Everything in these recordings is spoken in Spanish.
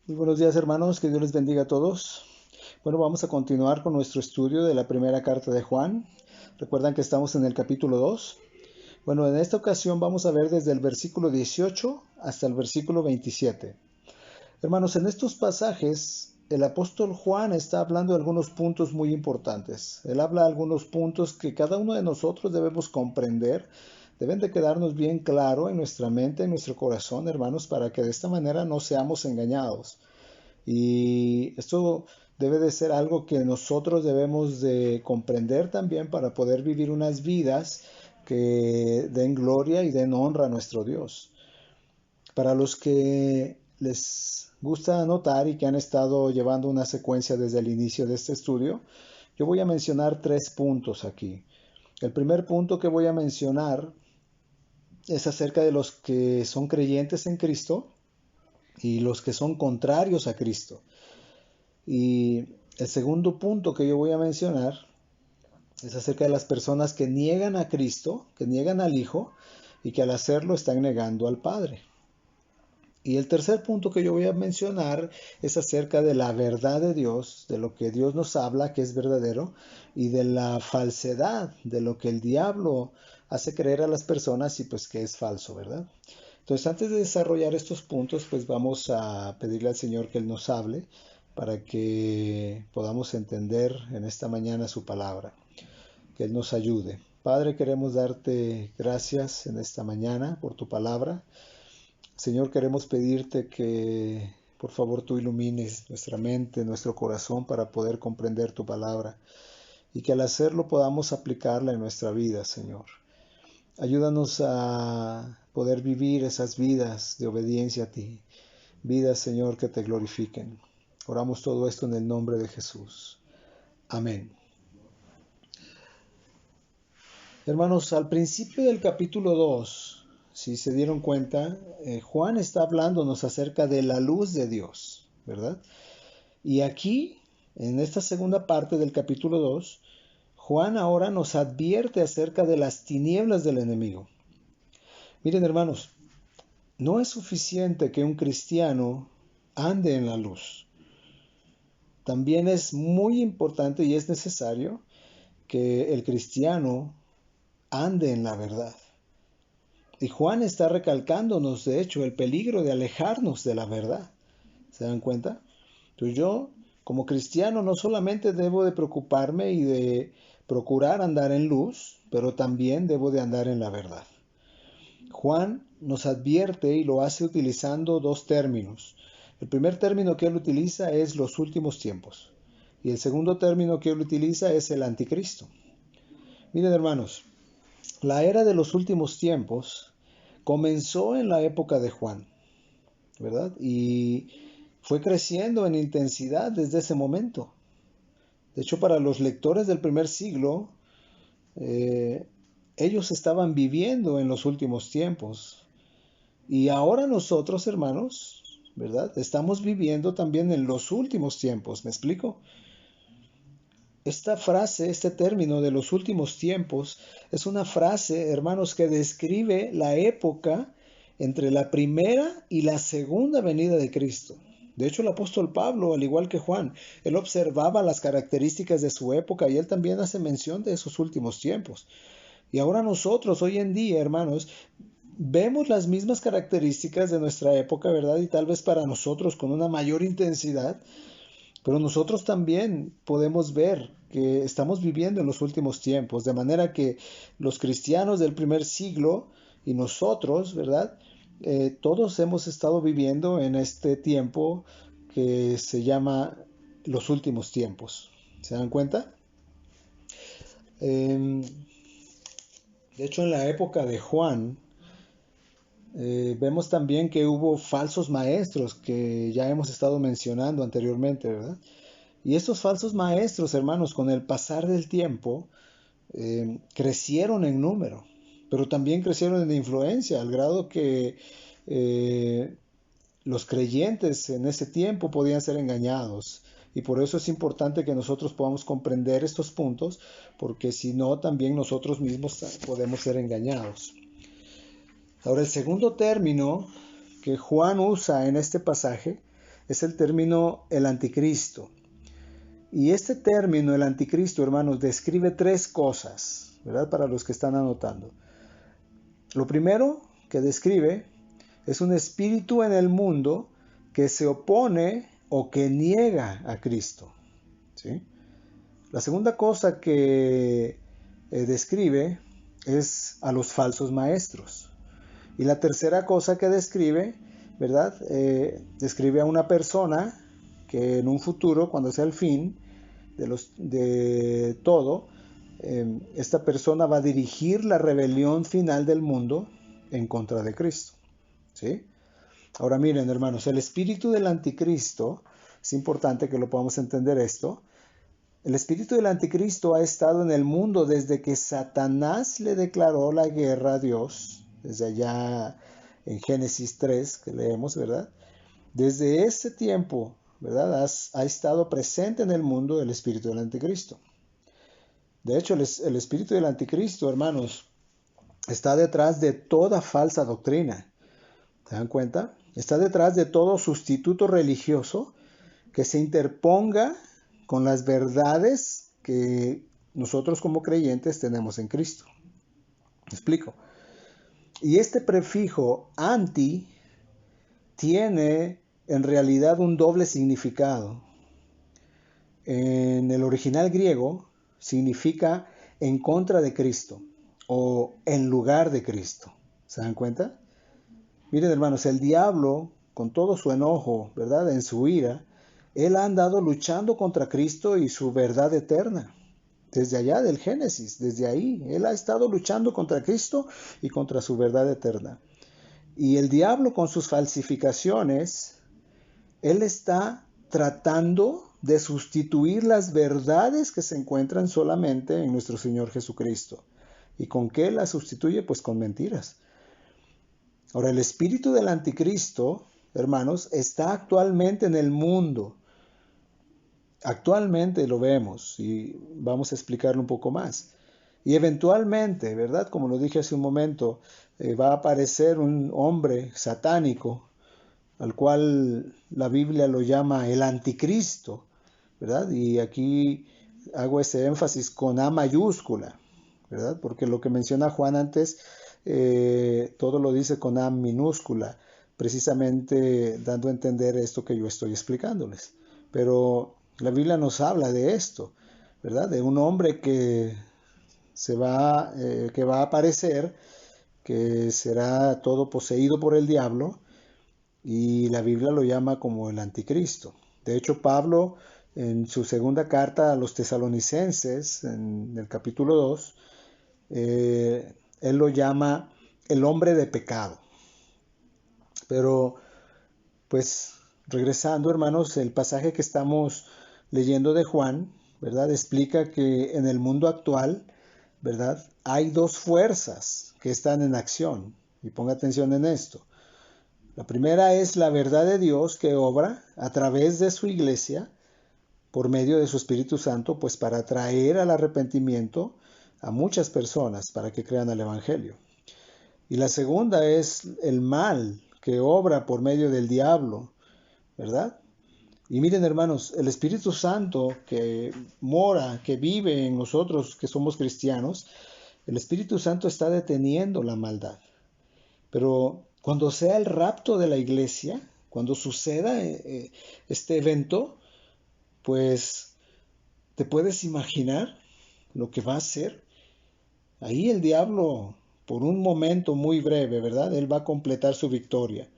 Muy buenos días, hermanos, que Dios les bendiga a todos. Bueno, vamos a continuar con nuestro estudio de la primera carta de Juan. Recuerdan que estamos en el capítulo 2. Bueno, en esta ocasión vamos a ver desde el versículo 18 hasta el versículo 27. Hermanos, en estos pasajes el apóstol Juan está hablando de algunos puntos muy importantes. Él habla de algunos puntos que cada uno de nosotros debemos comprender. Deben de quedarnos bien claro en nuestra mente, en nuestro corazón, hermanos, para que de esta manera no seamos engañados. Y esto debe de ser algo que nosotros debemos de comprender también para poder vivir unas vidas que den gloria y den honra a nuestro Dios. Para los que les gusta anotar y que han estado llevando una secuencia desde el inicio de este estudio, yo voy a mencionar 3 puntos aquí. El primer punto que voy a mencionar es acerca de los que son creyentes en Cristo y los que son contrarios a Cristo. Y el segundo punto que yo voy a mencionar es acerca de las personas que niegan a Cristo, que niegan al Hijo y que al hacerlo están negando al Padre. Y el tercer punto que yo voy a mencionar es acerca de la verdad de Dios, de lo que Dios nos habla que es verdadero y de la falsedad, de lo que el diablo hace creer a las personas y pues que es falso, ¿verdad? Entonces, antes de desarrollar estos puntos, pues vamos a pedirle al Señor que Él nos hable para que podamos entender en esta mañana su palabra, que Él nos ayude. Padre, queremos darte gracias en esta mañana por tu palabra. Señor, queremos pedirte que por favor tú ilumines nuestra mente, nuestro corazón para poder comprender tu palabra y que al hacerlo podamos aplicarla en nuestra vida, Señor. Ayúdanos a poder vivir esas vidas de obediencia a ti, vidas, Señor, que te glorifiquen. Oramos todo esto en el nombre de Jesús. Amén. Hermanos, al principio del capítulo 2, si se dieron cuenta, Juan está hablándonos acerca de la luz de Dios, ¿verdad? Y aquí, en esta segunda parte del capítulo 2, Juan ahora nos advierte acerca de las tinieblas del enemigo. Miren, hermanos, no es suficiente que un cristiano ande en la luz. También es muy importante y es necesario que el cristiano ande en la verdad. Y Juan está recalcándonos, de hecho, el peligro de alejarnos de la verdad. ¿Se dan cuenta? Entonces yo, como cristiano, no solamente debo de preocuparme y de procurar andar en luz, pero también debo de andar en la verdad. Juan nos advierte y lo hace utilizando 2 términos. El primer término que él utiliza es los últimos tiempos. Y el segundo término que él utiliza es el anticristo. Miren, hermanos, la era de los últimos tiempos comenzó en la época de Juan, ¿verdad? Y fue creciendo en intensidad desde ese momento. De hecho, para los lectores del primer siglo, ellos estaban viviendo en los últimos tiempos. Y ahora nosotros, hermanos, ¿verdad? Estamos viviendo también en los últimos tiempos. ¿Me explico? Esta frase, este término de los últimos tiempos, es una frase, hermanos, que describe la época entre la primera y la segunda venida de Cristo. De hecho, el apóstol Pablo, al igual que Juan, él observaba las características de su época y él también hace mención de esos últimos tiempos. Y ahora nosotros, hoy en día, hermanos, vemos las mismas características de nuestra época, ¿verdad? Y tal vez para nosotros con una mayor intensidad, pero nosotros también podemos ver que estamos viviendo en los últimos tiempos, de manera que los cristianos del primer siglo y nosotros, ¿verdad? Todos hemos estado viviendo en este tiempo que se llama los últimos tiempos. ¿Se dan cuenta? De hecho, en la época de Juan, vemos también que hubo falsos maestros que ya hemos estado mencionando anteriormente, ¿verdad? Y estos falsos maestros, hermanos, con el pasar del tiempo, crecieron en número, pero también crecieron en influencia, al grado que eh, los creyentes en ese tiempo podían ser engañados. Y por eso es importante que nosotros podamos comprender estos puntos, porque si no, también nosotros mismos podemos ser engañados. Ahora, el segundo término que Juan usa en este pasaje es el término el anticristo. Y este término, el anticristo, hermanos, describe tres cosas, ¿verdad? Para los que están anotando. Lo primero que describe es un espíritu en el mundo que se opone o que niega a Cristo, ¿sí? La segunda cosa que describe es a los falsos maestros. Y la tercera cosa que describe, ¿verdad? Describe a una persona que en un futuro, cuando sea el fin de todo, esta persona va a dirigir la rebelión final del mundo en contra de Cristo, ¿sí? Ahora miren, hermanos, el espíritu del anticristo, es importante que lo podamos entender esto. El espíritu del anticristo ha estado en el mundo desde que Satanás le declaró la guerra a Dios, desde allá en Génesis 3 que leemos, ¿verdad? Desde ese tiempo, ¿verdad? Ha estado presente en el mundo el espíritu del anticristo. De hecho, el espíritu del anticristo, hermanos, está detrás de toda falsa doctrina. ¿Se dan cuenta? Está detrás de todo sustituto religioso que se interponga con las verdades que nosotros como creyentes tenemos en Cristo. ¿Me explico? Y este prefijo anti tiene en realidad un doble significado. En el original griego significa en contra de Cristo o en lugar de Cristo. ¿Se dan cuenta? Miren, hermanos, el diablo, con todo su enojo, ¿verdad? En su ira, él ha andado luchando contra Cristo y su verdad eterna. Desde allá del Génesis, desde ahí, él ha estado luchando contra Cristo y contra su verdad eterna. Y el diablo con sus falsificaciones, él está tratando de sustituir las verdades que se encuentran solamente en nuestro Señor Jesucristo. ¿Y con qué las sustituye? Pues con mentiras. Ahora, el espíritu del anticristo, hermanos, está actualmente en el mundo. Actualmente lo vemos y vamos a explicarlo un poco más. Y eventualmente, ¿verdad? Como lo dije hace un momento, va a aparecer un hombre satánico, al cual la Biblia lo llama el anticristo, ¿verdad? Y aquí hago ese énfasis con A mayúscula, ¿verdad? Porque lo que menciona Juan antes, todo lo dice con A minúscula, precisamente dando a entender esto que yo estoy explicándoles. Pero la Biblia nos habla de esto, ¿verdad? De un hombre que va a aparecer, que será todo poseído por el diablo, y la Biblia lo llama como el anticristo. De hecho, Pablo, en su segunda carta a los tesalonicenses, en el capítulo 2, él lo llama el hombre de pecado. Pero, pues, regresando, hermanos, el pasaje que estamos leyendo de Juan, ¿verdad? Explica que en el mundo actual, ¿verdad? Hay dos fuerzas que están en acción. Y ponga atención en esto. La primera es la verdad de Dios que obra a través de su iglesia por medio de su Espíritu Santo, pues para traer al arrepentimiento a muchas personas para que crean al Evangelio. Y la segunda es el mal que obra por medio del diablo, ¿verdad? Y miren, hermanos, el Espíritu Santo que mora, que vive en nosotros que somos cristianos, el Espíritu Santo está deteniendo la maldad. Pero cuando sea el rapto de la iglesia, cuando suceda este evento, pues te puedes imaginar lo que va a hacer. Ahí el diablo, por un momento muy breve, ¿verdad? Él va a completar su victoria.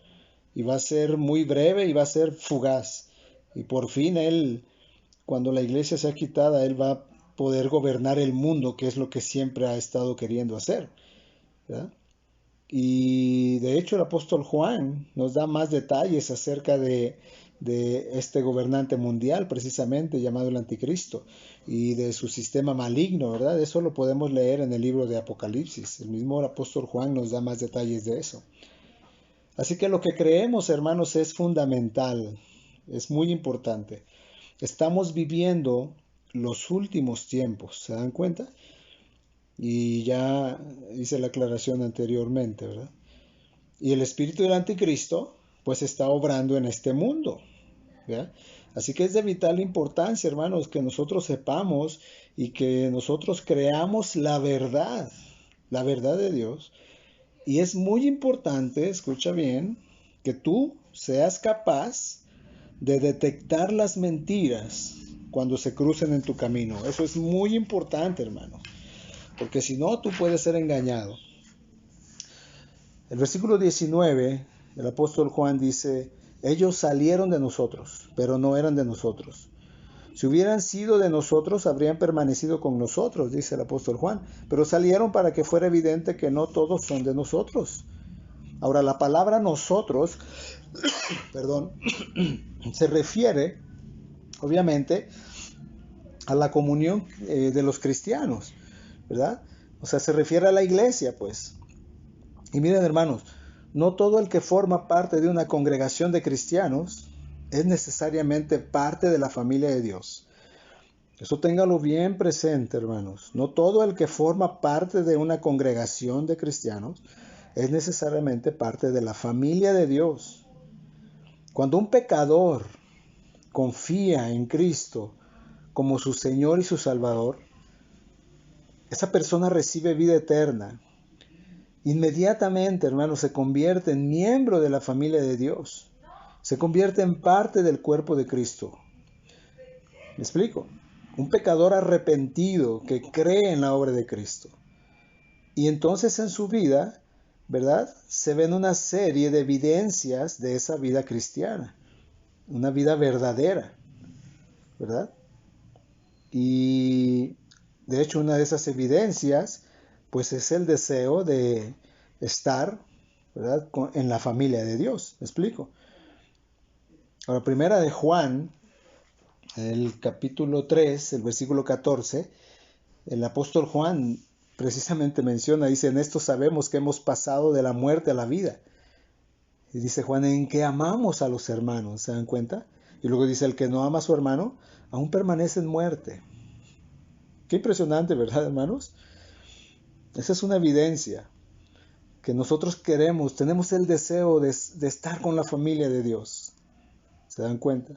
Y va a ser muy breve y va a ser fugaz. Y por fin él, cuando la iglesia sea quitada, él va a poder gobernar el mundo, que es lo que siempre ha estado queriendo hacer, ¿verdad? Y de hecho el apóstol Juan nos da más detalles acerca de este gobernante mundial, precisamente llamado el anticristo, y de su sistema maligno, ¿verdad? Eso lo podemos leer en el libro de Apocalipsis. El mismo apóstol Juan nos da más detalles de eso. Así que lo que creemos, hermanos, es fundamental, es muy importante. Estamos viviendo los últimos tiempos, ¿se dan cuenta? Y ya hice la aclaración anteriormente, ¿verdad? Y el espíritu del anticristo, pues está obrando en este mundo. ¿ya? Así que es de vital importancia, hermanos, que nosotros sepamos y que nosotros creamos la verdad de Dios. Y es muy importante, escucha bien, que tú seas capaz de detectar las mentiras cuando se crucen en tu camino. Eso es muy importante, hermano, porque si no, tú puedes ser engañado. El versículo 19, el apóstol Juan dice, ellos salieron de nosotros, pero no eran de nosotros. Si hubieran sido de nosotros, habrían permanecido con nosotros, dice el apóstol Juan, pero salieron para que fuera evidente que no todos son de nosotros. Ahora, la palabra nosotros, perdón, se refiere, obviamente, a la comunión de los cristianos, ¿verdad? O sea, se refiere a la iglesia, pues. Y miren, hermanos, no todo el que forma parte de una congregación de cristianos es necesariamente parte de la familia de Dios. Eso téngalo bien presente, hermanos. No todo el que forma parte de una congregación de cristianos es necesariamente parte de la familia de Dios. Cuando un pecador confía en Cristo como su Señor y su Salvador, esa persona recibe vida eterna. Inmediatamente, hermanos, se convierte en miembro de la familia de Dios. Se convierte en parte del cuerpo de Cristo. ¿Me explico? Un pecador arrepentido que cree en la obra de Cristo. Y entonces en su vida, ¿verdad? Se ven una serie de evidencias de esa vida cristiana. Una vida verdadera, ¿verdad? Y de hecho una de esas evidencias, pues es el deseo de estar, ¿verdad?, en la familia de Dios. ¿Me explico? Ahora, primera de Juan, el capítulo 3, el versículo 14, el apóstol Juan precisamente menciona, dice, en esto sabemos que hemos pasado de la muerte a la vida. Y dice Juan, en que amamos a los hermanos, ¿se dan cuenta? Y luego dice, el que no ama a su hermano, aún permanece en muerte. Qué impresionante, ¿verdad, hermanos? Esa es una evidencia que nosotros queremos, tenemos el deseo de estar con la familia de Dios. ¿Se dan cuenta?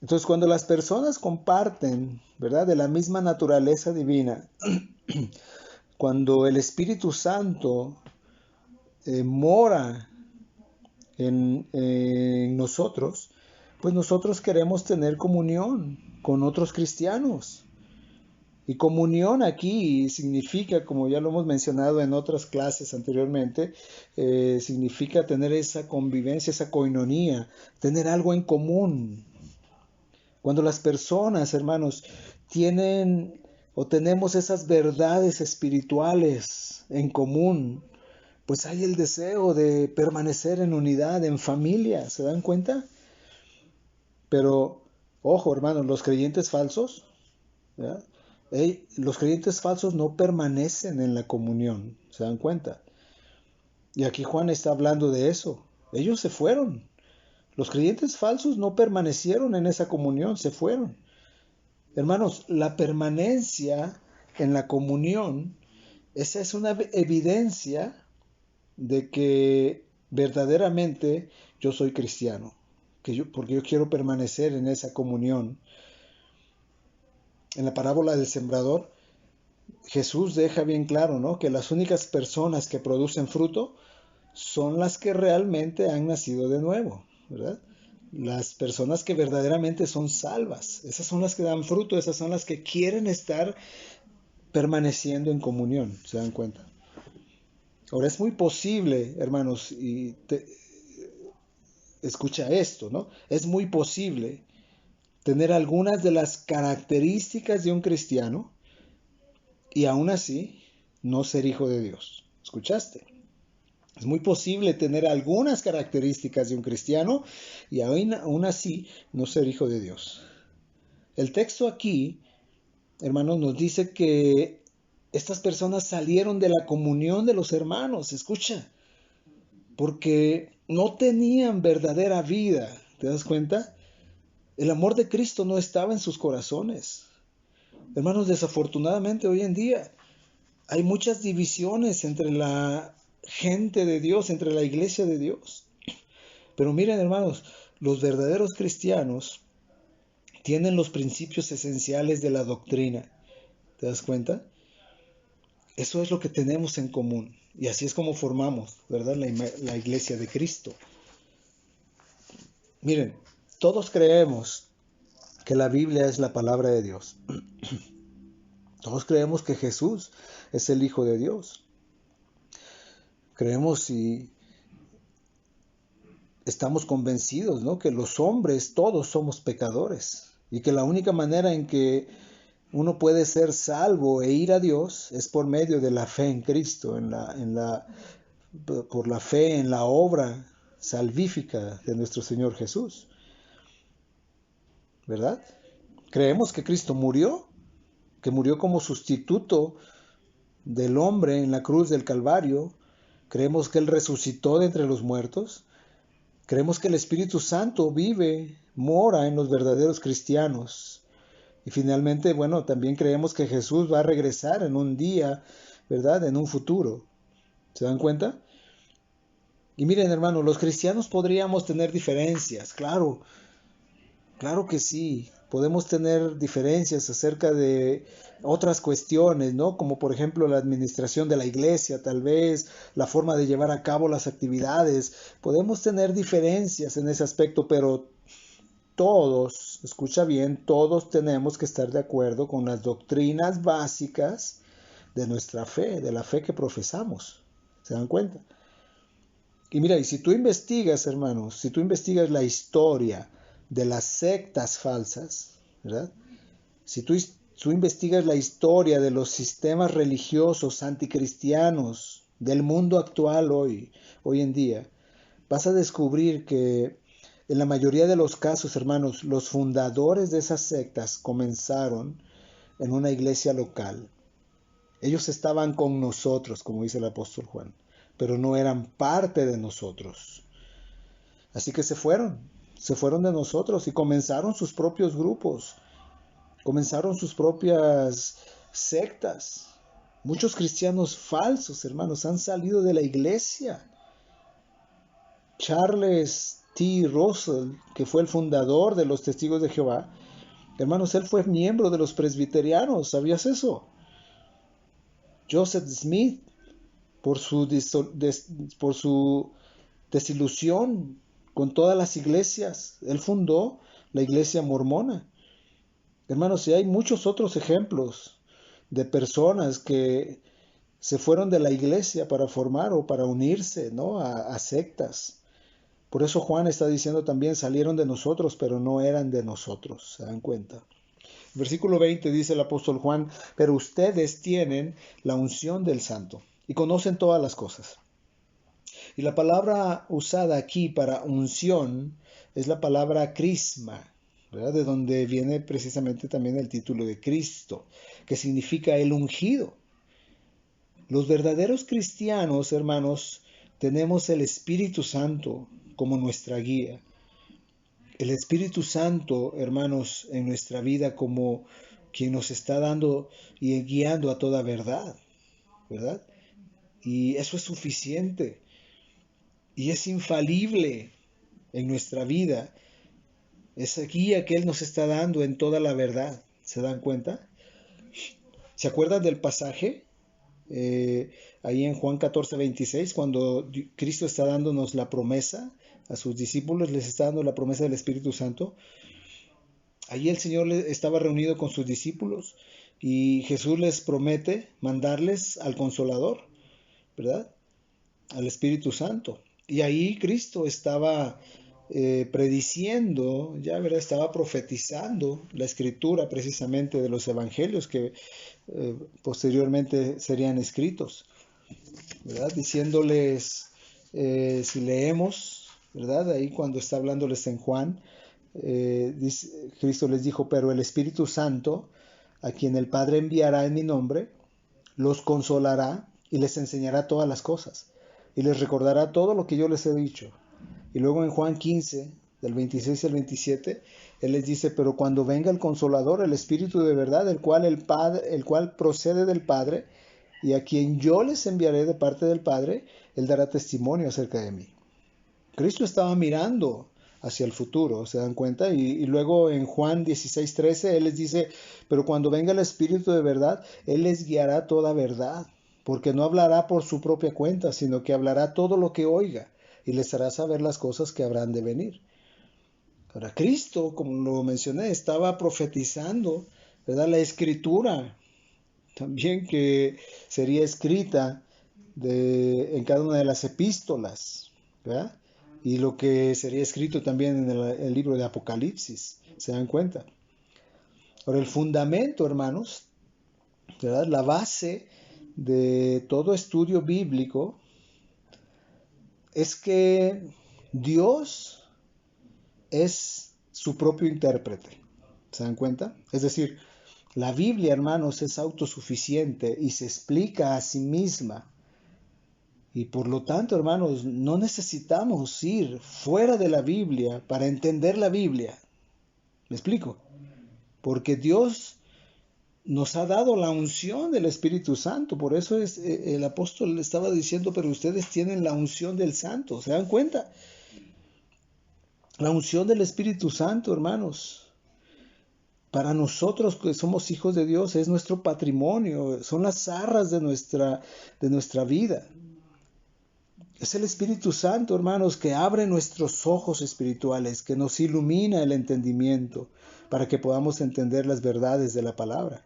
Entonces, cuando las personas comparten, ¿verdad?, de la misma naturaleza divina, cuando el Espíritu Santo mora en nosotros, pues nosotros queremos tener comunión con otros cristianos. Y comunión aquí significa, como ya lo hemos mencionado en otras clases anteriormente, significa tener esa convivencia, esa koinonía, tener algo en común. Cuando las personas, hermanos, tienen o tenemos esas verdades espirituales en común, pues hay el deseo de permanecer en unidad, en familia, ¿se dan cuenta? Pero, ojo, hermanos, los creyentes falsos, ¿verdad?, los creyentes falsos no permanecen en la comunión, ¿se dan cuenta? Y aquí Juan está hablando de eso. Ellos se fueron. Los creyentes falsos no permanecieron en esa comunión, se fueron. Hermanos, la permanencia en la comunión, esa es una evidencia de que verdaderamente yo soy cristiano, porque yo quiero permanecer en esa comunión. En la parábola del sembrador, Jesús deja bien claro, ¿no?, que las únicas personas que producen fruto son las que realmente han nacido de nuevo, ¿verdad? Las personas que verdaderamente son salvas, esas son las que dan fruto, esas son las que quieren estar permaneciendo en comunión, ¿se dan cuenta? Ahora es muy posible, hermanos, y escucha esto, ¿no? Es muy posible tener algunas de las características de un cristiano y aún así no ser hijo de Dios. ¿Escuchaste? Es muy posible tener algunas características de un cristiano y aún así no ser hijo de Dios. El texto aquí, hermanos, nos dice que estas personas salieron de la comunión de los hermanos, escucha, porque no tenían verdadera vida. ¿Te das cuenta? El amor de Cristo no estaba en sus corazones. Hermanos, desafortunadamente hoy en día hay muchas divisiones entre la gente de Dios, entre la iglesia de Dios. Pero miren, hermanos, Los verdaderos cristianos tienen los principios esenciales de la doctrina. ¿Te das cuenta? Eso es lo que tenemos en común. Y así es como formamos, ¿verdad? La iglesia de Cristo. Miren, todos creemos que la Biblia es la palabra de Dios. Todos creemos que Jesús es el Hijo de Dios. Creemos y estamos convencidos, ¿no?, que los hombres todos somos pecadores y que la única manera en que uno puede ser salvo e ir a Dios es por medio de la fe en Cristo, por la fe en la obra salvífica de nuestro Señor Jesús, ¿verdad? Creemos que Cristo murió, que murió como sustituto del hombre en la cruz del Calvario. Creemos que Él resucitó de entre los muertos. Creemos que el Espíritu Santo vive, mora en los verdaderos cristianos. Y finalmente, bueno, también creemos que Jesús va a regresar en un día, ¿verdad?, en un futuro. ¿Se dan cuenta? Y miren, hermanos, los cristianos podríamos tener diferencias, claro que sí. Podemos tener diferencias acerca de otras cuestiones, ¿no? Como por ejemplo la administración de la iglesia, tal vez, la forma de llevar a cabo las actividades. Podemos tener diferencias en ese aspecto, pero todos, escucha bien, todos tenemos que estar de acuerdo con las doctrinas básicas de nuestra fe, de la fe que profesamos. ¿Se dan cuenta? Y mira, y si tú investigas, hermanos, si tú investigas la historia de las sectas falsas, ¿verdad? Si tú investigas la historia de los sistemas religiosos anticristianos del mundo actual hoy en día, vas a descubrir que en la mayoría de los casos, hermanos, los fundadores de esas sectas comenzaron en una iglesia local. Ellos estaban con nosotros, como dice el apóstol Juan, pero no eran parte de nosotros. Así que se fueron de nosotros y comenzaron sus propios grupos, comenzaron sus propias sectas. Muchos cristianos falsos, hermanos, han salido de la iglesia. Charles T. Russell, que fue el fundador de los Testigos de Jehová, hermanos, él fue miembro de los presbiterianos, ¿sabías eso? Joseph Smith, por su desilusión con todas las iglesias, él fundó la iglesia mormona. Hermanos, y hay muchos otros ejemplos de personas que se fueron de la iglesia para formar o para unirse, ¿no?, a sectas. Por eso Juan está diciendo también, salieron de nosotros, pero no eran de nosotros. ¿Se dan cuenta? Versículo 20 dice el apóstol Juan, pero ustedes tienen la unción del Santo y conocen todas las cosas. Y la palabra usada aquí para unción es la palabra crisma, ¿verdad?, de donde viene precisamente también el título de Cristo, que significa el ungido. Los verdaderos cristianos, hermanos, tenemos el Espíritu Santo como nuestra guía. El Espíritu Santo, hermanos, en nuestra vida como quien nos está dando y guiando a toda verdad, ¿verdad? Y eso es suficiente y es infalible en nuestra vida. Esa guía que Él nos está dando en toda la verdad. ¿Se dan cuenta? ¿Se acuerdan del pasaje? Ahí en Juan 14:26, cuando Cristo está dándonos la promesa a sus discípulos, les está dando la promesa del Espíritu Santo. Allí el Señor estaba reunido con sus discípulos y Jesús les promete mandarles al Consolador, ¿verdad?, al Espíritu Santo. Y ahí Cristo estaba prediciendo, ya, ¿verdad?, estaba profetizando la escritura precisamente de los evangelios que posteriormente serían escritos, ¿verdad?, diciéndoles, si leemos, ¿verdad?, ahí cuando está hablándoles en Juan, Cristo les dijo, pero el Espíritu Santo, a quien el Padre enviará en mi nombre, los consolará y les enseñará todas las cosas y les recordará todo lo que yo les he dicho. Y luego en Juan 15, del 26 al 27, Él les dice, pero cuando venga el Consolador, el Espíritu de verdad, el cual procede del Padre, y a quien yo les enviaré de parte del Padre, Él dará testimonio acerca de mí. Cristo estaba mirando hacia el futuro, ¿se dan cuenta? Y luego en Juan 16:13 Él les dice, pero cuando venga el Espíritu de verdad, Él les guiará toda verdad, porque no hablará por su propia cuenta, sino que hablará todo lo que oiga y les hará saber las cosas que habrán de venir. Ahora, Cristo, como lo mencioné, estaba profetizando, ¿verdad? La escritura también que sería escrita en cada una de las epístolas, ¿verdad? Y lo que sería escrito también en el libro de Apocalipsis, ¿se dan cuenta? Ahora, el fundamento, hermanos, ¿verdad? La base de todo estudio bíblico es que Dios es su propio intérprete, ¿se dan cuenta? Es decir, la Biblia, hermanos, es autosuficiente y se explica a sí misma. Y por lo tanto, hermanos, no necesitamos ir fuera de la Biblia para entender la Biblia. ¿Me explico? Porque Dios nos ha dado la unción del Espíritu Santo. Por eso el apóstol le estaba diciendo, pero ustedes tienen la unción del Santo. ¿Se dan cuenta? La unción del Espíritu Santo, hermanos. Para nosotros que somos hijos de Dios es nuestro patrimonio, son las arras de nuestra vida. Es el Espíritu Santo, hermanos, que abre nuestros ojos espirituales, que nos ilumina el entendimiento para que podamos entender las verdades de la palabra.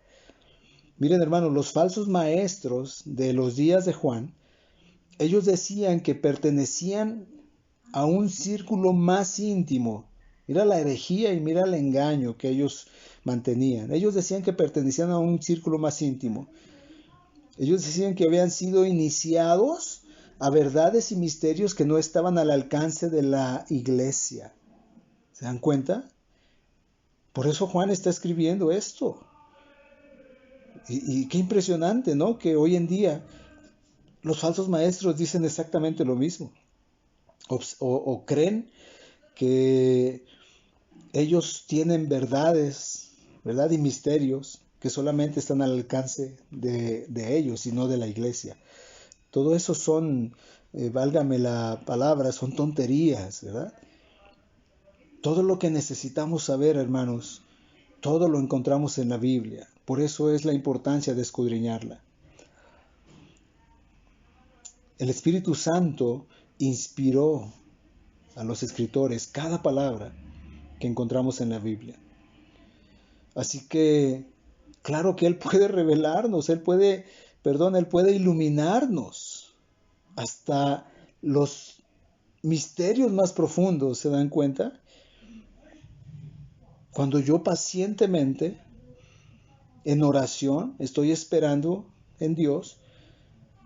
Miren, hermanos, los falsos maestros de los días de Juan, ellos decían que pertenecían a un círculo más íntimo. Mira la herejía y mira el engaño que ellos mantenían. Ellos decían que pertenecían a un círculo más íntimo. Ellos decían que habían sido iniciados a verdades y misterios que no estaban al alcance de la iglesia. ¿Se dan cuenta? Por eso Juan está escribiendo esto. Y qué impresionante, ¿no? Que hoy en día los falsos maestros dicen exactamente lo mismo. O creen que ellos tienen verdades, ¿verdad? Y misterios que solamente están al alcance de ellos y no de la iglesia. Todo eso son, válgame la palabra, son tonterías, ¿verdad? Todo lo que necesitamos saber, hermanos, todo lo encontramos en la Biblia. Por eso es la importancia de escudriñarla. El Espíritu Santo inspiró a los escritores cada palabra que encontramos en la Biblia. Así que, claro que Él puede revelarnos, Él puede iluminarnos hasta los misterios más profundos, ¿se dan cuenta? Cuando yo pacientemente, en oración, estoy esperando en Dios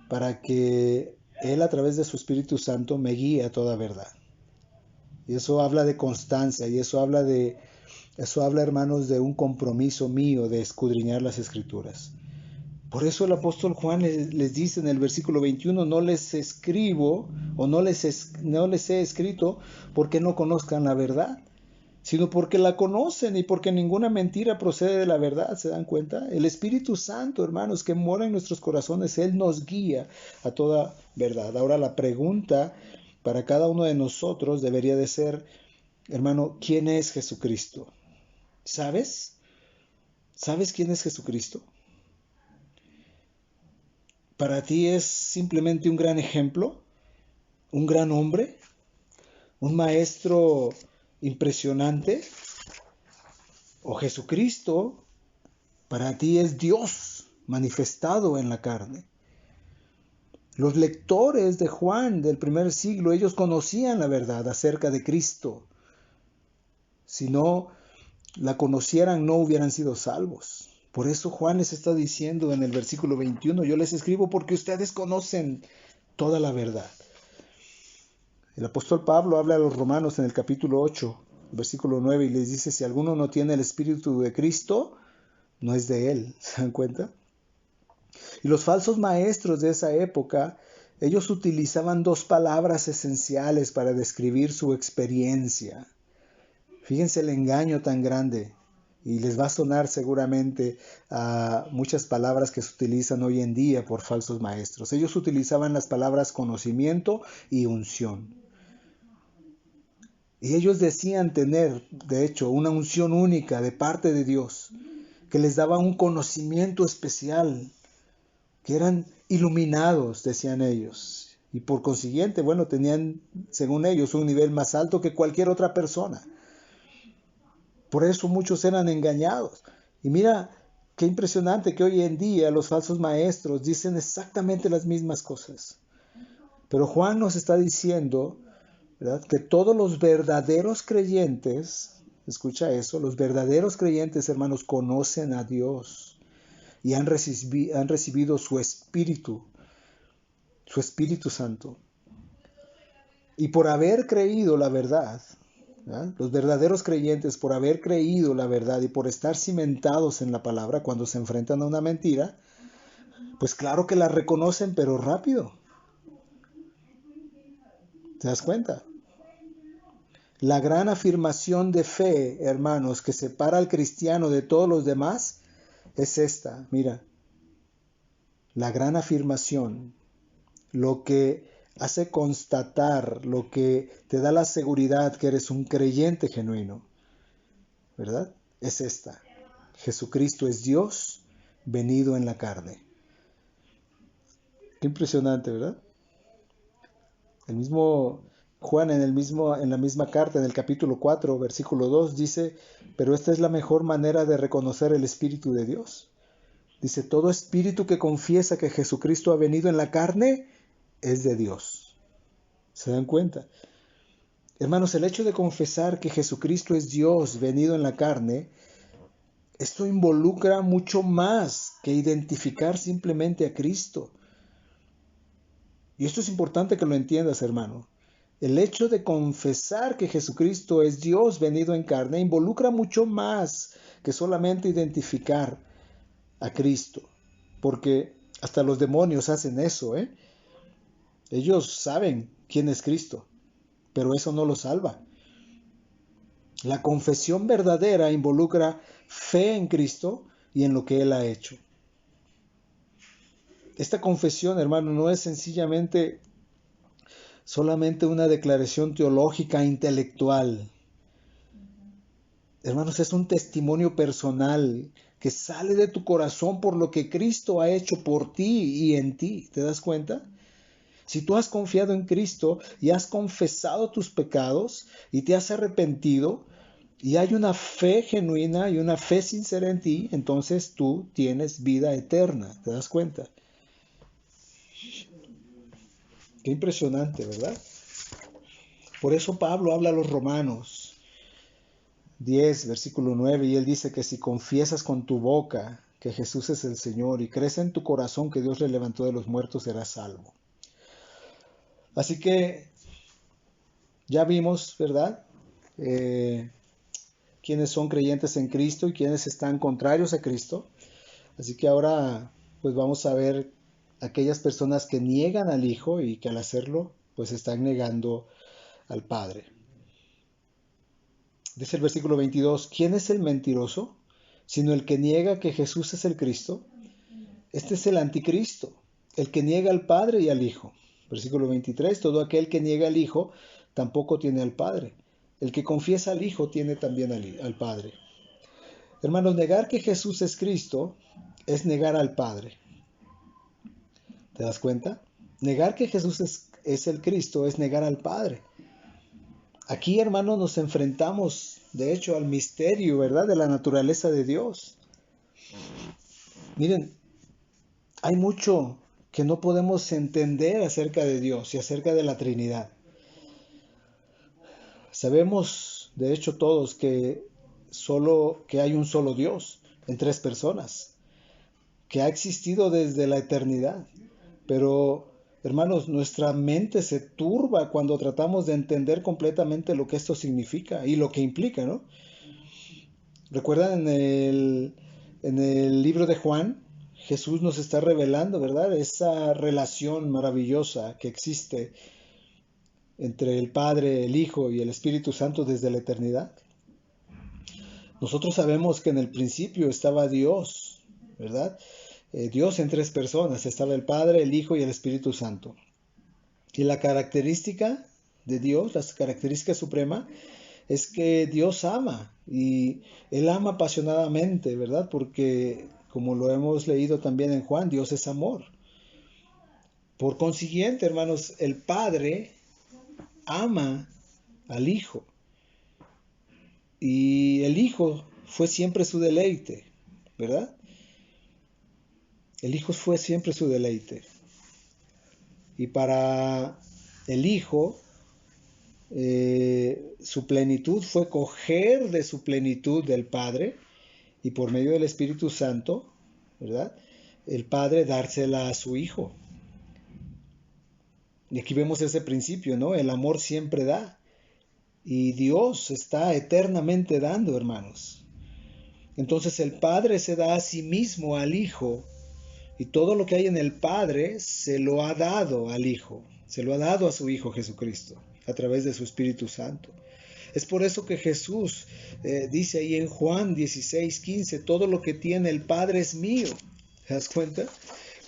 para que Él a través de su Espíritu Santo me guíe a toda verdad. Y eso habla de constancia, y eso habla, hermanos, de un compromiso mío de escudriñar las Escrituras. Por eso el apóstol Juan les dice en el versículo 21, no les escribo o no les he escrito porque no conozcan la verdad, sino porque la conocen y porque ninguna mentira procede de la verdad, ¿se dan cuenta? El Espíritu Santo, hermanos, que mora en nuestros corazones, Él nos guía a toda verdad. Ahora la pregunta para cada uno de nosotros debería de ser, hermano, ¿quién es Jesucristo? ¿Sabes? ¿Sabes quién es Jesucristo? ¿Para ti es simplemente un gran ejemplo? ¿Un gran hombre? ¿Un maestro impresionante? ¿O Jesucristo para ti es Dios manifestado en la carne? Los lectores de Juan del primer siglo, ellos conocían la verdad acerca de Cristo. Si no la conocieran, no hubieran sido salvos. Por eso Juan les está diciendo en el versículo 21, yo les escribo porque ustedes conocen toda la verdad. El apóstol Pablo habla a los romanos en el capítulo 8, versículo 9, y les dice, si alguno no tiene el Espíritu de Cristo, no es de él. ¿Se dan cuenta? Y los falsos maestros de esa época, ellos utilizaban dos palabras esenciales para describir su experiencia. Fíjense el engaño tan grande. Y les va a sonar seguramente a muchas palabras que se utilizan hoy en día por falsos maestros. Ellos utilizaban las palabras conocimiento y unción. Y ellos decían tener, de hecho, una unción única de parte de Dios, que les daba un conocimiento especial, que eran iluminados, decían ellos. Y por consiguiente, bueno, tenían, según ellos, un nivel más alto que cualquier otra persona. Por eso muchos eran engañados. Y mira, qué impresionante que hoy en día los falsos maestros dicen exactamente las mismas cosas. Pero Juan nos está diciendo, ¿verdad?, que todos los verdaderos creyentes, escucha eso, los verdaderos creyentes, hermanos, conocen a Dios y han recibido su Espíritu Santo. Y por haber creído la verdad, ¿verdad?, los verdaderos creyentes, por haber creído la verdad y por estar cimentados en la palabra, cuando se enfrentan a una mentira, pues claro que la reconocen, pero rápido. ¿Te das cuenta? La gran afirmación de fe, hermanos, que separa al cristiano de todos los demás, es esta. Mira, la gran afirmación, lo que hace constatar, lo que te da la seguridad que eres un creyente genuino, ¿verdad? Es esta. Jesucristo es Dios venido en la carne. Qué impresionante, ¿verdad? El mismo Juan en la misma carta, en el capítulo 4, versículo 2, dice, pero esta es la mejor manera de reconocer el Espíritu de Dios. Dice, todo espíritu que confiesa que Jesucristo ha venido en la carne es de Dios. ¿Se dan cuenta? Hermanos, el hecho de confesar que Jesucristo es Dios venido en la carne, esto involucra mucho más que identificar simplemente a Cristo. Y esto es importante que lo entiendas, hermano. El hecho de confesar que Jesucristo es Dios venido en carne involucra mucho más que solamente identificar a Cristo. Porque hasta los demonios hacen eso, ¿eh? Ellos saben quién es Cristo, pero eso no los salva. La confesión verdadera involucra fe en Cristo y en lo que Él ha hecho. Esta confesión, hermano, no es sencillamente solamente una declaración teológica intelectual. Hermanos, es un testimonio personal que sale de tu corazón por lo que Cristo ha hecho por ti y en ti. ¿Te das cuenta? Si tú has confiado en Cristo y has confesado tus pecados y te has arrepentido y hay una fe genuina y una fe sincera en ti, entonces tú tienes vida eterna. ¿Te das cuenta? Qué impresionante, ¿verdad? Por eso Pablo habla a los Romanos 10, versículo 9, y él dice que si confiesas con tu boca que Jesús es el Señor y crees en tu corazón que Dios le levantó de los muertos, serás salvo. Así que ya vimos, ¿verdad?, quiénes son creyentes en Cristo y quiénes están contrarios a Cristo. Así que ahora pues vamos a ver aquellas personas que niegan al Hijo y que al hacerlo pues están negando al Padre. Dice el versículo 22, ¿quién es el mentiroso? Sino el que niega que Jesús es el Cristo. Este es el anticristo, el que niega al Padre y al Hijo. Versículo 23, todo aquel que niega al Hijo tampoco tiene al Padre. El que confiesa al Hijo tiene también al Padre. Hermanos, negar que Jesús es Cristo es negar al Padre. ¿Te das cuenta? Negar que Jesús es el Cristo es negar al Padre. Aquí, hermanos, nos enfrentamos, de hecho, al misterio, ¿verdad?, de la naturaleza de Dios. Miren, hay mucho que no podemos entender acerca de Dios y acerca de la Trinidad. Sabemos, de hecho, todos que hay un solo Dios en tres personas, que ha existido desde la eternidad. Pero, hermanos, nuestra mente se turba cuando tratamos de entender completamente lo que esto significa y lo que implica, ¿no? ¿Recuerdan en el libro de Juan? Jesús nos está revelando, ¿verdad?, esa relación maravillosa que existe entre el Padre, el Hijo y el Espíritu Santo desde la eternidad. Nosotros sabemos que en el principio estaba Dios, ¿verdad? Dios en tres personas, estaba el Padre, el Hijo y el Espíritu Santo. Y la característica de Dios, la característica suprema, es que Dios ama y Él ama apasionadamente, ¿verdad? Porque como lo hemos leído también en Juan, Dios es amor. Por consiguiente, hermanos, el Padre ama al Hijo y el Hijo fue siempre su deleite, ¿verdad? El Hijo fue siempre su deleite. Y para el Hijo, su plenitud fue coger de su plenitud del Padre y por medio del Espíritu Santo, ¿verdad? El Padre dársela a su Hijo. Y aquí vemos ese principio, ¿no? El amor siempre da. Y Dios está eternamente dando, hermanos. Entonces el Padre se da a sí mismo al Hijo. Y todo lo que hay en el Padre se lo ha dado al Hijo. Se lo ha dado a su Hijo Jesucristo a través de su Espíritu Santo. Es por eso que Jesús dice ahí en Juan 16:15, todo lo que tiene el Padre es mío. ¿Te das cuenta?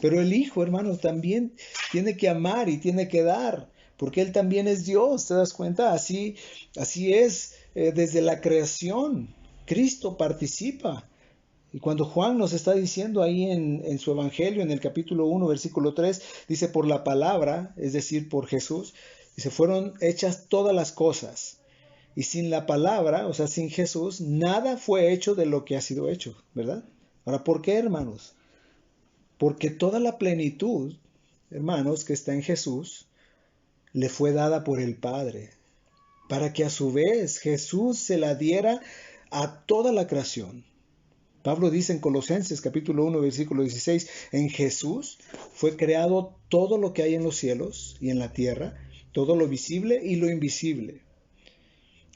Pero el Hijo, hermano, también tiene que amar y tiene que dar, porque Él también es Dios. ¿Te das cuenta? Así es desde la creación. Cristo participa. Y cuando Juan nos está diciendo ahí en su Evangelio, en el capítulo 1, versículo 3, dice, por la palabra, es decir, por Jesús, dice, fueron hechas todas las cosas. Y sin la palabra, o sea, sin Jesús, nada fue hecho de lo que ha sido hecho, ¿verdad? Ahora, ¿por qué, hermanos? Porque toda la plenitud, hermanos, que está en Jesús, le fue dada por el Padre, para que a su vez Jesús se la diera a toda la creación. Pablo dice en Colosenses capítulo 1 versículo 16, en Jesús fue creado todo lo que hay en los cielos y en la tierra, todo lo visible y lo invisible.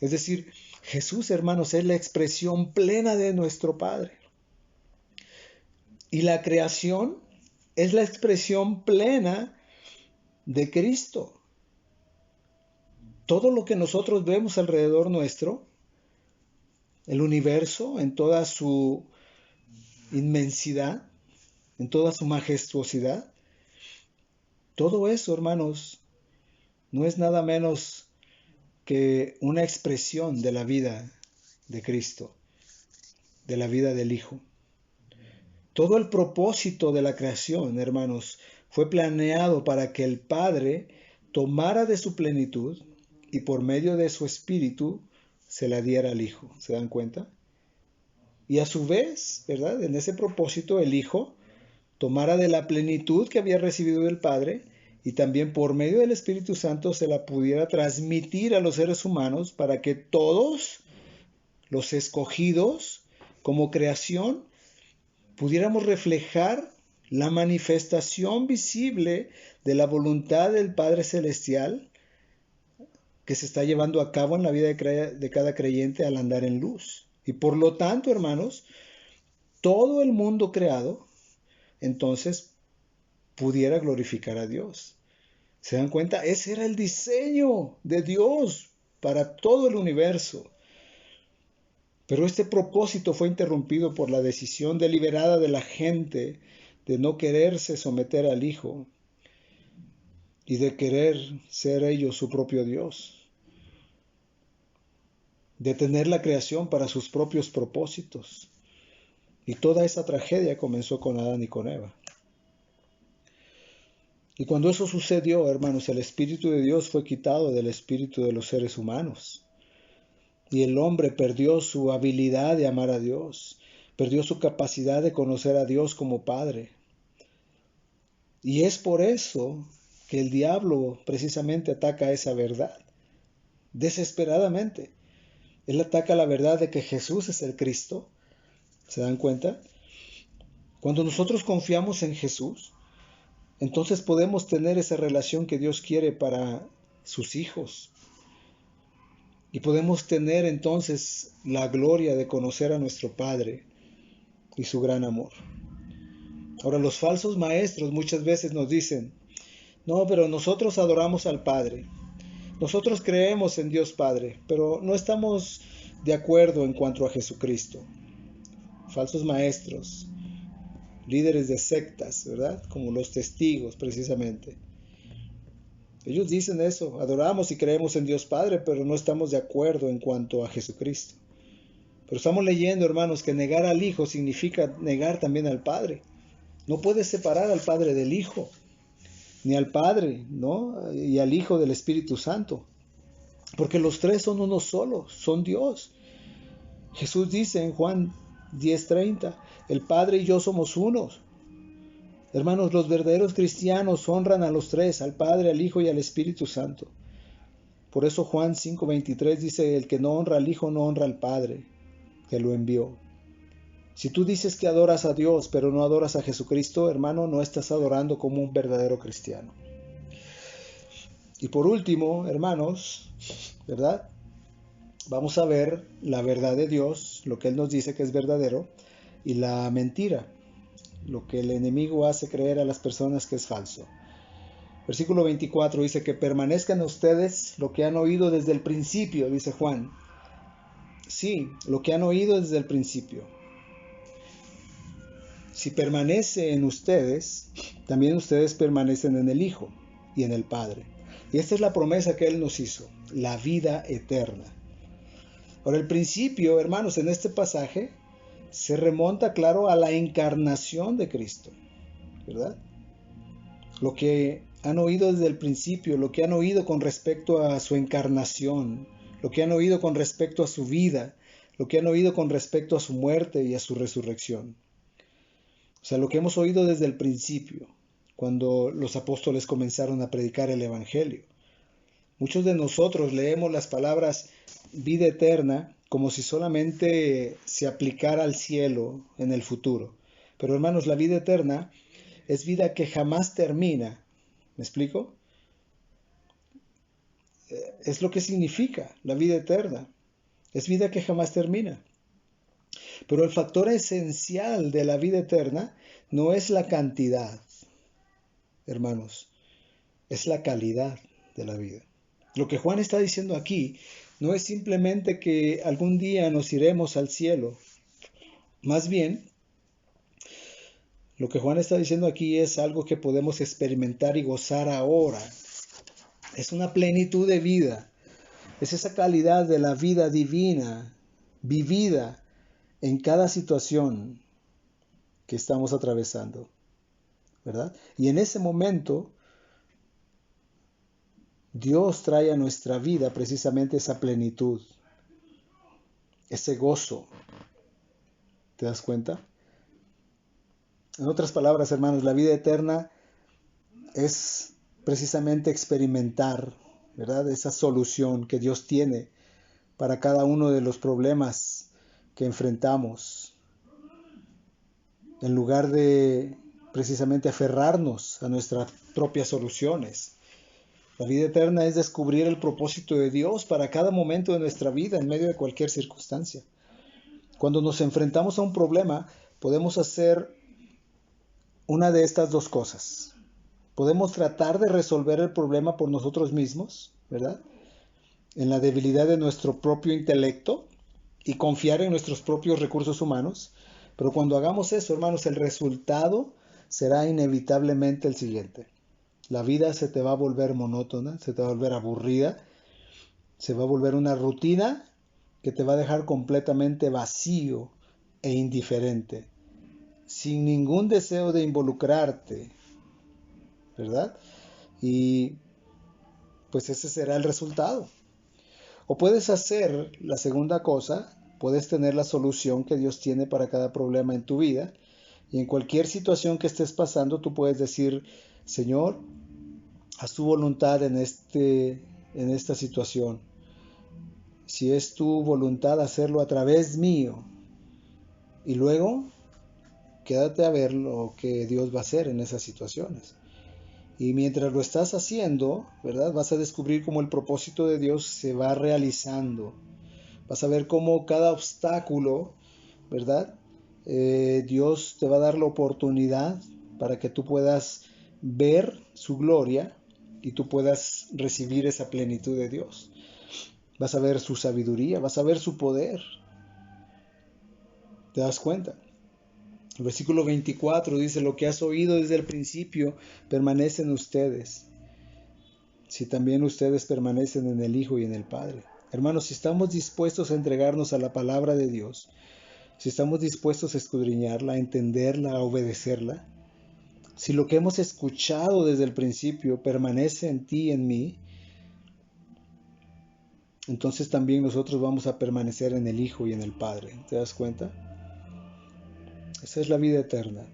Es decir, Jesús, hermanos, es la expresión plena de nuestro Padre. Y la creación es la expresión plena de Cristo. Todo lo que nosotros vemos alrededor nuestro, el universo en toda su inmensidad, en toda su majestuosidad, todo eso, hermanos, no es nada menos que una expresión de la vida de Cristo, de la vida del Hijo. Todo el propósito de la creación, hermanos, fue planeado para que el Padre tomara de su plenitud y por medio de su Espíritu se la diera al Hijo. ¿Se dan cuenta? Y a su vez, ¿verdad? En ese propósito el Hijo tomara de la plenitud que había recibido del Padre y también por medio del Espíritu Santo se la pudiera transmitir a los seres humanos para que todos los escogidos como creación pudiéramos reflejar la manifestación visible de la voluntad del Padre Celestial que se está llevando a cabo en la vida de cada creyente al andar en luz. Y por lo tanto, hermanos, todo el mundo creado, entonces, pudiera glorificar a Dios. ¿Se dan cuenta? Ese era el diseño de Dios para todo el universo. Pero este propósito fue interrumpido por la decisión deliberada de la gente de no quererse someter al Hijo y de querer ser ellos su propio Dios, de tener la creación para sus propios propósitos. Y toda esa tragedia comenzó con Adán y con Eva. Y cuando eso sucedió, hermanos, el Espíritu de Dios fue quitado del espíritu de los seres humanos. Y el hombre perdió su habilidad de amar a Dios, perdió su capacidad de conocer a Dios como Padre. Y es por eso que el diablo precisamente ataca esa verdad, desesperadamente. Él ataca la verdad de que Jesús es el Cristo. ¿Se dan cuenta? Cuando nosotros confiamos en Jesús, entonces podemos tener esa relación que Dios quiere para sus hijos. Y podemos tener entonces la gloria de conocer a nuestro Padre y su gran amor. Ahora, los falsos maestros muchas veces nos dicen, no, pero nosotros adoramos al Padre. Nosotros creemos en Dios Padre, pero no estamos de acuerdo en cuanto a Jesucristo. Falsos maestros, líderes de sectas, ¿verdad? Como los testigos, precisamente. Ellos dicen eso, adoramos y creemos en Dios Padre, pero no estamos de acuerdo en cuanto a Jesucristo. Pero estamos leyendo, hermanos, que negar al Hijo significa negar también al Padre. No puedes separar al Padre del Hijo, ni al Padre, ¿no? Y al Hijo del Espíritu Santo. Porque los tres son uno solo, son Dios. Jesús dice en Juan 10:30, el Padre y yo somos unos. Hermanos, los verdaderos cristianos honran a los tres, al Padre, al Hijo y al Espíritu Santo. Por eso Juan 5:23 dice, el que no honra al Hijo no honra al Padre, que lo envió. Si tú dices que adoras a Dios, pero no adoras a Jesucristo, hermano, no estás adorando como un verdadero cristiano. Y por último, hermanos, ¿verdad? Vamos a ver la verdad de Dios, lo que Él nos dice que es verdadero, y la mentira, lo que el enemigo hace creer a las personas que es falso. Versículo 24 dice que permanezcan ustedes lo que han oído desde el principio, dice Juan. Sí, lo que han oído desde el principio. Si permanece en ustedes, también ustedes permanecen en el Hijo y en el Padre. Y esta es la promesa que Él nos hizo, la vida eterna. Ahora, el principio, hermanos, en este pasaje se remonta, claro, a la encarnación de Cristo, ¿verdad? Lo que han oído desde el principio, lo que han oído con respecto a su encarnación, lo que han oído con respecto a su vida, lo que han oído con respecto a su muerte y a su resurrección. O sea, lo que hemos oído desde el principio, cuando los apóstoles comenzaron a predicar el Evangelio. Muchos de nosotros leemos las palabras vida eterna como si solamente se aplicara al cielo en el futuro. Pero hermanos, la vida eterna es vida que jamás termina. ¿Me explico? Es lo que significa la vida eterna. Es vida que jamás termina. Pero el factor esencial de la vida eterna no es la cantidad, hermanos, es la calidad de la vida. Lo que Juan está diciendo aquí no es simplemente que algún día nos iremos al cielo. Más bien, lo que Juan está diciendo aquí es algo que podemos experimentar y gozar ahora. Es una plenitud de vida. Es esa calidad de la vida divina, vivida en cada situación que estamos atravesando, ¿verdad? Y en ese momento, Dios trae a nuestra vida precisamente esa plenitud, ese gozo. ¿Te das cuenta? En otras palabras, hermanos, la vida eterna es precisamente experimentar, ¿verdad? Esa solución que Dios tiene para cada uno de los problemas que enfrentamos. En lugar de precisamente aferrarnos a nuestras propias soluciones. La vida eterna es descubrir el propósito de Dios para cada momento de nuestra vida en medio de cualquier circunstancia. Cuando nos enfrentamos a un problema, podemos hacer una de estas dos cosas. Podemos tratar de resolver el problema por nosotros mismos, ¿verdad? En la debilidad de nuestro propio intelecto y confiar en nuestros propios recursos humanos. Pero cuando hagamos eso, hermanos, el resultado será inevitablemente el siguiente. La vida se te va a volver monótona, se te va a volver aburrida, se va a volver una rutina que te va a dejar completamente vacío e indiferente, sin ningún deseo de involucrarte, ¿verdad? Y pues ese será el resultado. O puedes hacer la segunda cosa, puedes tener la solución que Dios tiene para cada problema en tu vida, y en cualquier situación que estés pasando, tú puedes decir, Señor, haz tu voluntad en esta situación. Si es tu voluntad hacerlo a través mío. Y luego, quédate a ver lo que Dios va a hacer en esas situaciones. Y mientras lo estás haciendo, ¿verdad? Vas a descubrir cómo el propósito de Dios se va realizando. Vas a ver cómo cada obstáculo, ¿verdad? Dios te va a dar la oportunidad para que tú puedas ver su gloria y tú puedas recibir esa plenitud de Dios. Vas a ver su sabiduría, vas a ver su poder. ¿Te das cuenta? El versículo 24 dice, lo que has oído desde el principio permanece en ustedes. si también ustedes permanecen en el Hijo y en el Padre. Hermanos, si estamos dispuestos a entregarnos a la palabra de Dios, si estamos dispuestos a escudriñarla, a entenderla, a obedecerla, si lo que hemos escuchado desde el principio permanece en ti y en mí, entonces también nosotros vamos a permanecer en el Hijo y en el Padre. ¿Te das cuenta? Esa es la vida eterna.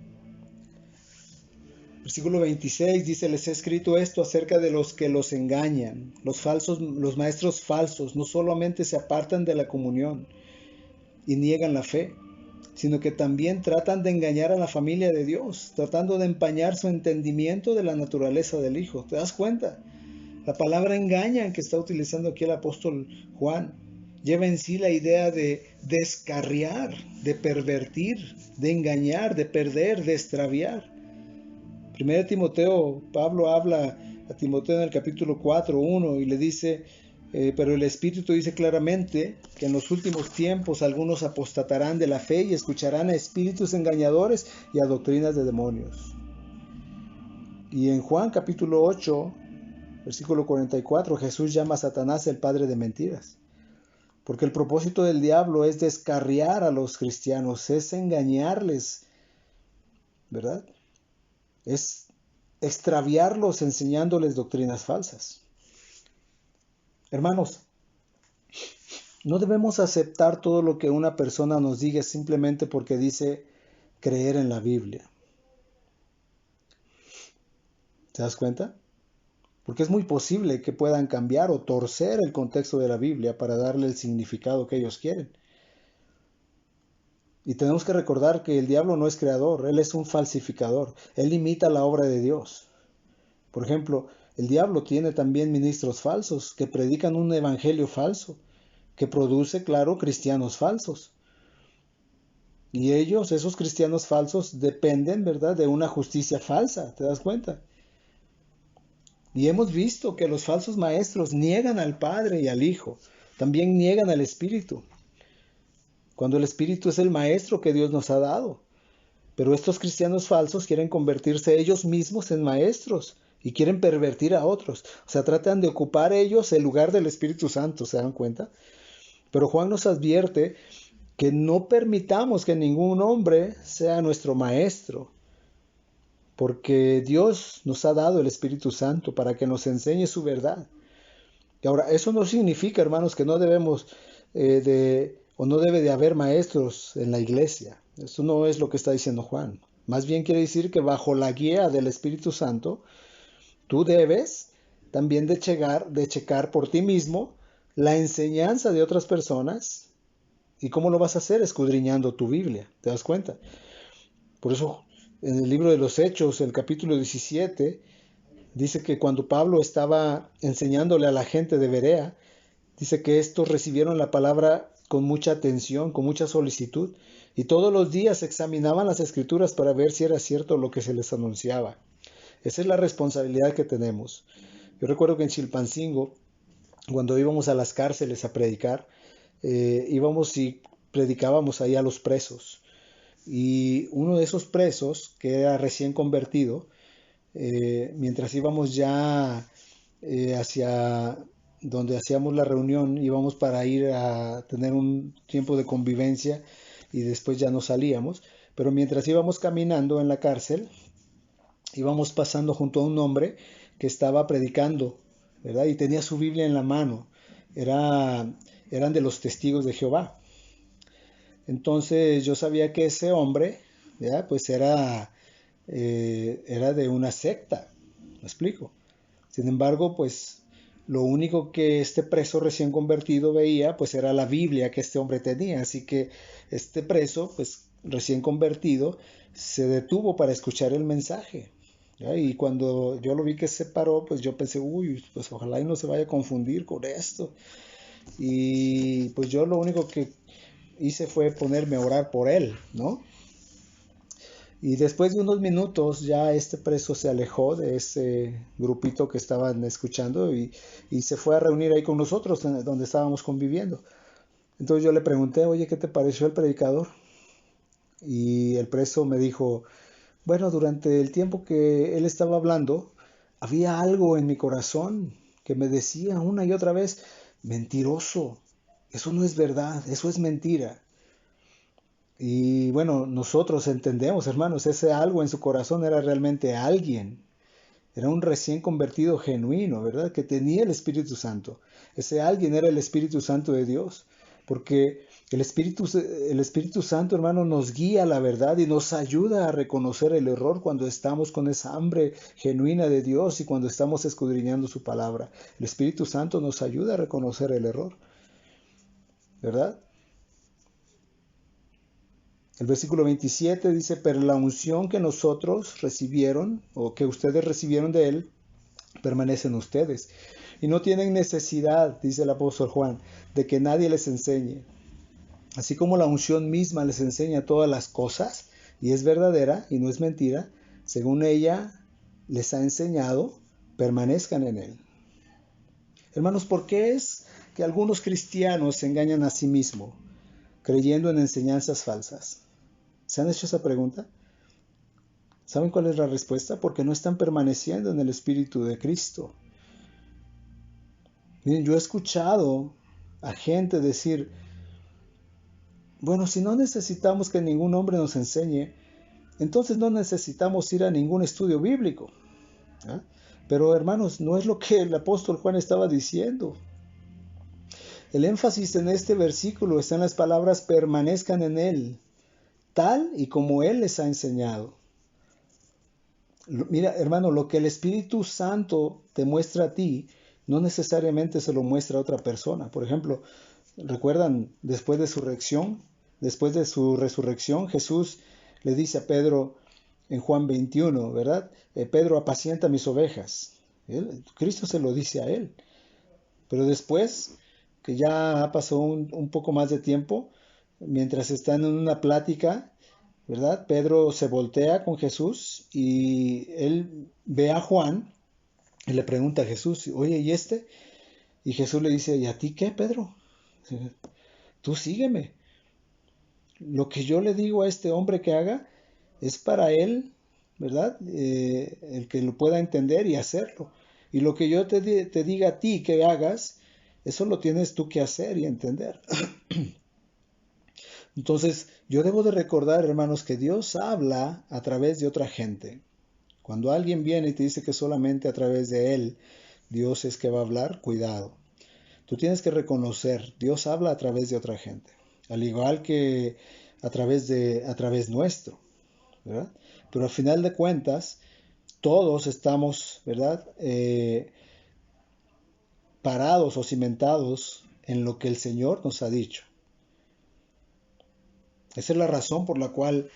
Versículo 26 dice, les he escrito esto acerca de los que los engañan. Los maestros falsos no solamente se apartan de la comunión y niegan la fe, sino que también tratan de engañar a la familia de Dios, tratando de empañar su entendimiento de la naturaleza del Hijo. ¿Te das cuenta? La palabra engañan que está utilizando aquí el apóstol Juan lleva en sí la idea de descarriar, de pervertir, de engañar, de perder, de extraviar. 1 Timoteo, Pablo habla a Timoteo en el capítulo 4:1 y le dice, pero el Espíritu dice claramente que en los últimos tiempos algunos apostatarán de la fe y escucharán a espíritus engañadores y a doctrinas de demonios. Y en Juan capítulo 8, versículo 44, Jesús llama a Satanás el padre de mentiras. Porque el propósito del diablo es descarriar a los cristianos, es engañarles, ¿verdad? Es extraviarlos enseñándoles doctrinas falsas. Hermanos, no debemos aceptar todo lo que una persona nos diga simplemente porque dice creer en la Biblia. ¿Te das cuenta? Porque es muy posible que puedan cambiar o torcer el contexto de la Biblia para darle el significado que ellos quieren. Y tenemos que recordar que el diablo no es creador, él es un falsificador, él imita la obra de Dios. Por ejemplo, el diablo tiene también ministros falsos que predican un evangelio falso, que produce, claro, cristianos falsos. Y ellos, esos cristianos falsos, dependen, ¿verdad?, de una justicia falsa, ¿te das cuenta? Y hemos visto que los falsos maestros niegan al Padre y al Hijo, también niegan al Espíritu, cuando el Espíritu es el maestro que Dios nos ha dado. Pero estos cristianos falsos quieren convertirse ellos mismos en maestros y quieren pervertir a otros. O sea, tratan de ocupar ellos el lugar del Espíritu Santo, ¿se dan cuenta? Pero Juan nos advierte que no permitamos que ningún hombre sea nuestro maestro, porque Dios nos ha dado el Espíritu Santo para que nos enseñe su verdad. Y ahora, eso no significa, hermanos, que no debemos o no debe de haber maestros en la iglesia. Eso no es lo que está diciendo Juan. Más bien quiere decir que bajo la guía del Espíritu Santo, tú debes también de checar por ti mismo la enseñanza de otras personas. ¿Y cómo lo vas a hacer? Escudriñando tu Biblia. ¿Te das cuenta? Por eso, en el libro de los Hechos, el capítulo 17, dice que cuando Pablo estaba enseñándole a la gente de Berea, dice que estos recibieron la palabra con mucha atención, con mucha solicitud, y todos los días examinaban las escrituras para ver si era cierto lo que se les anunciaba. Esa es la responsabilidad que tenemos. Yo recuerdo que en Chilpancingo, cuando íbamos a las cárceles a predicar, íbamos y predicábamos ahí a los presos. Y uno de esos presos, que era recién convertido, mientras íbamos ya hacia donde hacíamos la reunión, íbamos para ir a tener un tiempo de convivencia y después ya nos salíamos, pero mientras íbamos caminando en la cárcel, íbamos pasando junto a un hombre que estaba predicando, ¿verdad? Y tenía su Biblia en la mano, eran de los testigos de Jehová. Entonces yo sabía que ese hombre, ¿ya?, pues era de una secta, ¿me explico? Sin embargo, pues lo único que este preso recién convertido veía, pues era la Biblia que este hombre tenía. Así que este preso, pues recién convertido, se detuvo para escuchar el mensaje, ¿ya? Y cuando yo lo vi que se paró, pues yo pensé, uy, pues ojalá y no se vaya a confundir con esto. Y pues yo lo único que hice fue ponerme a orar por él, ¿no? Y después de unos minutos ya este preso se alejó de ese grupito que estaban escuchando y se fue a reunir ahí con nosotros donde estábamos conviviendo. Entonces yo le pregunté, oye, ¿qué te pareció el predicador? Y el preso me dijo, bueno, durante el tiempo que él estaba hablando, había algo en mi corazón que me decía una y otra vez, mentiroso, eso no es verdad, eso es mentira. Y bueno, nosotros entendemos, hermanos, ese algo en su corazón era realmente alguien. Era un recién convertido genuino, ¿verdad? Que tenía el Espíritu Santo. Ese alguien era el Espíritu Santo de Dios. Porque el Espíritu Santo, hermano, nos guía a la verdad y nos ayuda a reconocer el error cuando estamos con esa hambre genuina de Dios y cuando estamos escudriñando su palabra. El Espíritu Santo nos ayuda a reconocer el error, ¿verdad? El versículo 27 dice, pero la unción que nosotros recibieron, o que ustedes recibieron de él, permanece en ustedes. Y no tienen necesidad, dice el apóstol Juan, de que nadie les enseñe. Así como la unción misma les enseña todas las cosas, y es verdadera y no es mentira, según ella les ha enseñado, permanezcan en él. Hermanos, ¿por qué es que algunos cristianos se engañan a sí mismos, creyendo en enseñanzas falsas? ¿Se han hecho esa pregunta? ¿Saben cuál es la respuesta? Porque no están permaneciendo en el Espíritu de Cristo. Miren, yo he escuchado a gente decir, bueno, si no necesitamos que ningún hombre nos enseñe, entonces no necesitamos ir a ningún estudio bíblico. ¿Ah? Pero hermanos, no es lo que el apóstol Juan estaba diciendo. El énfasis en este versículo está en las palabras permanezcan en él, tal y como él les ha enseñado. Mira, hermano, lo que el Espíritu Santo te muestra a ti, no necesariamente se lo muestra a otra persona. Por ejemplo, ¿recuerdan después de su resurrección, Jesús le dice a Pedro en Juan 21, ¿verdad? Pedro, apacienta mis ovejas. Cristo se lo dice a él. Pero después, que ya ha pasado un poco más de tiempo, mientras están en una plática, ¿verdad? Pedro se voltea con Jesús y él ve a Juan y le pregunta a Jesús, oye, ¿y este? Y Jesús le dice, ¿y a ti qué, Pedro? Tú sígueme. Lo que yo le digo a este hombre que haga es para él, ¿verdad? El que lo pueda entender y hacerlo. Y lo que yo te diga a ti que hagas, eso lo tienes tú que hacer y entender. Entonces, yo debo de recordar, hermanos, que Dios habla a través de otra gente. Cuando alguien viene y te dice que solamente a través de él Dios es que va a hablar, cuidado. Tú tienes que reconocer, Dios habla a través de otra gente, al igual que a través nuestro, ¿verdad? Pero al final de cuentas, todos estamos, ¿verdad? Parados o cimentados en lo que el Señor nos ha dicho. Esa es la razón por la cual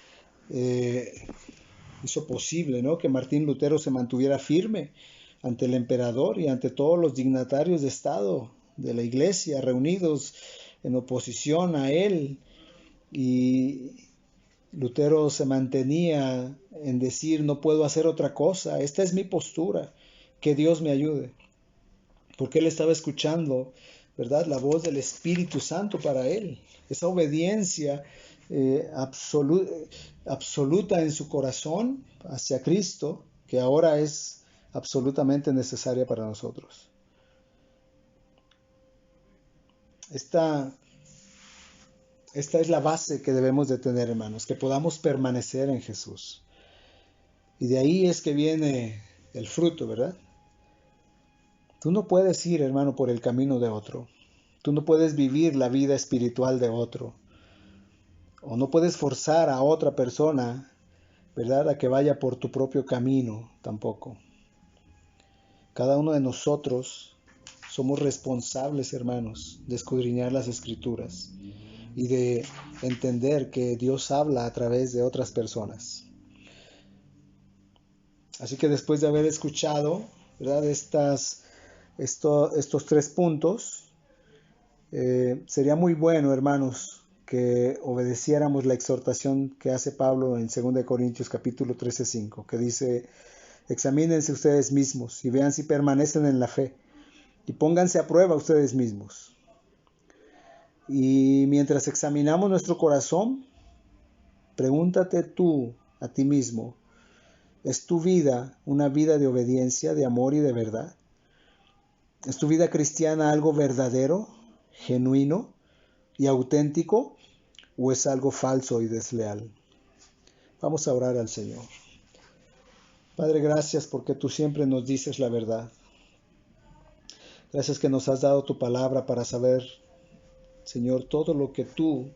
hizo posible, ¿no?, que Martín Lutero se mantuviera firme ante el emperador y ante todos los dignatarios de Estado de la Iglesia reunidos en oposición a él. Y Lutero se mantenía en decir, no puedo hacer otra cosa, esta es mi postura, que Dios me ayude. Porque él estaba escuchando, ¿verdad?, la voz del Espíritu Santo para él. Esa obediencia absoluta en su corazón hacia Cristo, que ahora es absolutamente necesaria para nosotros. Esta es la base que debemos de tener, hermanos, que podamos permanecer en Jesús. Y de ahí es que viene el fruto, ¿verdad? Tú no puedes ir, hermano, por el camino de otro. Tú no puedes vivir la vida espiritual de otro. O no puedes forzar a otra persona, ¿verdad?, a que vaya por tu propio camino tampoco. Cada uno de nosotros somos responsables, hermanos, de escudriñar las Escrituras y de entender que Dios habla a través de otras personas. Así que después de haber escuchado, ¿verdad?, estos 3 puntos, sería muy bueno, hermanos, que obedeciéramos la exhortación que hace Pablo en 2 Corintios capítulo 13:5, que dice, examínense ustedes mismos y vean si permanecen en la fe y pónganse a prueba ustedes mismos. Y mientras examinamos nuestro corazón, pregúntate tú a ti mismo, ¿es tu vida una vida de obediencia, de amor y de verdad? ¿Es tu vida cristiana algo verdadero, genuino y auténtico, o es algo falso y desleal? Vamos a orar al Señor. Padre, gracias porque tú siempre nos dices la verdad. Gracias que nos has dado tu palabra para saber, Señor, todo lo que tú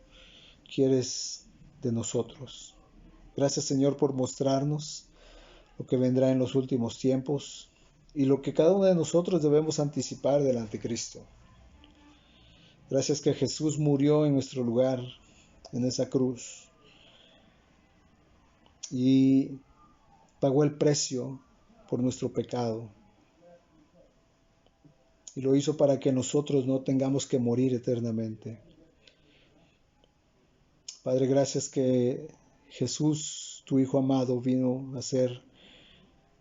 quieres de nosotros. Gracias, Señor, por mostrarnos lo que vendrá en los últimos tiempos y lo que cada uno de nosotros debemos anticipar del anticristo. Gracias que Jesús murió en nuestro lugar, en esa cruz, y pagó el precio por nuestro pecado. Y lo hizo para que nosotros no tengamos que morir eternamente. Padre, gracias que Jesús, tu Hijo amado, vino a ser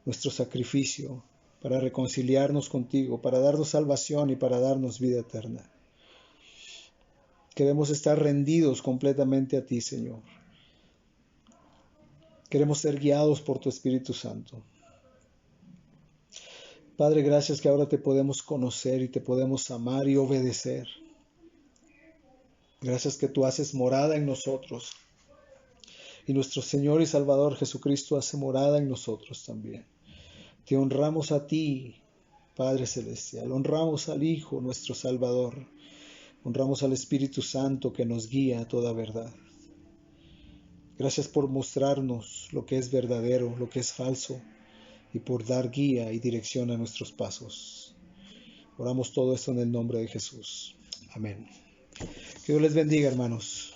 nuestro sacrificio para reconciliarnos contigo, para darnos salvación y para darnos vida eterna. Queremos estar rendidos completamente a ti, Señor. Queremos ser guiados por tu Espíritu Santo. Padre, gracias que ahora te podemos conocer y te podemos amar y obedecer. Gracias que tú haces morada en nosotros. Y nuestro Señor y Salvador Jesucristo hace morada en nosotros también. Te honramos a ti, Padre Celestial. Honramos al Hijo, nuestro Salvador. Honramos al Espíritu Santo que nos guía a toda verdad. Gracias por mostrarnos lo que es verdadero, lo que es falso, y por dar guía y dirección a nuestros pasos. Oramos todo esto en el nombre de Jesús. Amén. Que Dios les bendiga, hermanos.